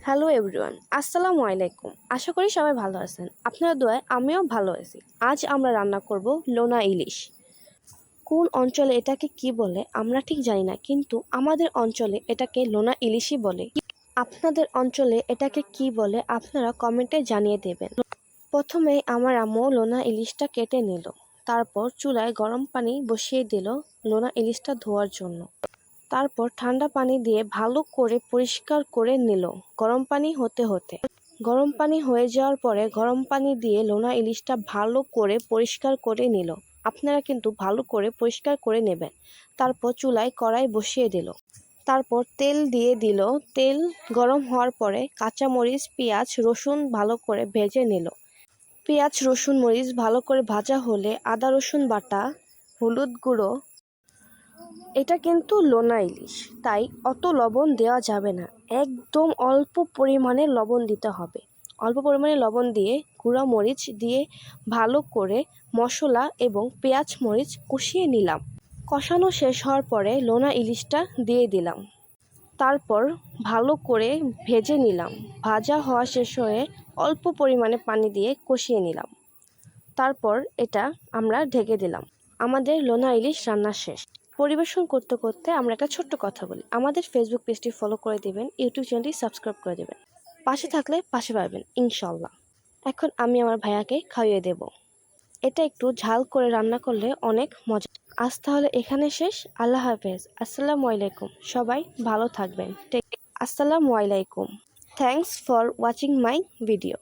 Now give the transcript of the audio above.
Hello everyone, আসসালামু আলাইকুম। আশা করি সবাই ভালো আছেন। আপনার দোয়ায় আমিও ভালো আছি। আজ আমরা রান্না করব লোনা ইলিশ। কোন অঞ্চলে এটাকে কি বলে আমরা ঠিক জানি না, কিন্তু আমাদের অঞ্চলে এটাকে লোনা ইলিশই বলে। আপনাদের অঞ্চলে এটাকে কি বলে আপনারা কমেন্টে জানিয়ে দেবেন। প্রথমে আমার আম্মু লোনা ইলিশটা কেটে নিল, তারপর চুলায় গরম পানি বসিয়ে দিল লোনা ইলিশটা ধোয়ার জন্য। তারপর ঠান্ডা পানি দিয়ে ভালো করে পরিষ্কার করে নিল গরম পানি হতে হতে। গরম পানি হয়ে যাওয়ার পরে গরম পানি দিয়ে লোনা ইলিশটা ভালো করে পরিষ্কার করে নিল। আপনারা কিন্তু ভালো করে পরিষ্কার করে নেবেন। তারপর চুলায় কড়াই বসিয়ে দিল, তারপর তেল দিয়ে দিল। তেল গরম হওয়ার পরে কাঁচামরিচ, পেঁয়াজ, রসুন ভালো করে ভেজে নিল। পেঁয়াজ, রসুন, মরিচ ভালো করে ভাজা হলে আদা রসুন বাটা, হলুদ গুঁড়ো। এটা কিন্তু লোনা ইলিশ, তাই অত লবণ দেওয়া যাবে না, একদম অল্প পরিমাণে লবণ দিতে হবে। অল্প পরিমাণে লবণ দিয়ে গুঁড়া মরিচ দিয়ে ভালো করে মশলা এবং পেঁয়াজ মরিচ কষিয়ে নিলাম। কষানো শেষ হওয়ার পরে লোনা ইলিশটা দিয়ে দিলাম, তারপর ভালো করে ভেজে নিলাম। ভাজা হওয়া শেষ হয়ে অল্প পরিমাণে পানি দিয়ে কষিয়ে নিলাম। তারপর এটা আমরা ঢেকে দিলাম। আমাদের লোনা ইলিশ রান্না শেষ। পরিবেশন করতে করতে আমরা একটা ছোট্ট কথা বলি, আমাদের ফেসবুক পেজটি ফলো করে দেবেন, ইউটিউব চ্যানেলটি সাবস্ক্রাইব করে দেবেন। পাশে থাকলে পাশে পাবেন ইনশাল্লাহ। এখন আমি আমার ভাইয়াকে খাইয়ে দেব। এটা একটু ঝাল করে রান্না করলে অনেক মজা। আজ তাহলে এখানে শেষ। আল্লাহ হাফেজ। আসসালামু আলাইকুম। সবাই ভালো থাকবেন। আসসালামু আলাইকুম। Thanks for watching my video.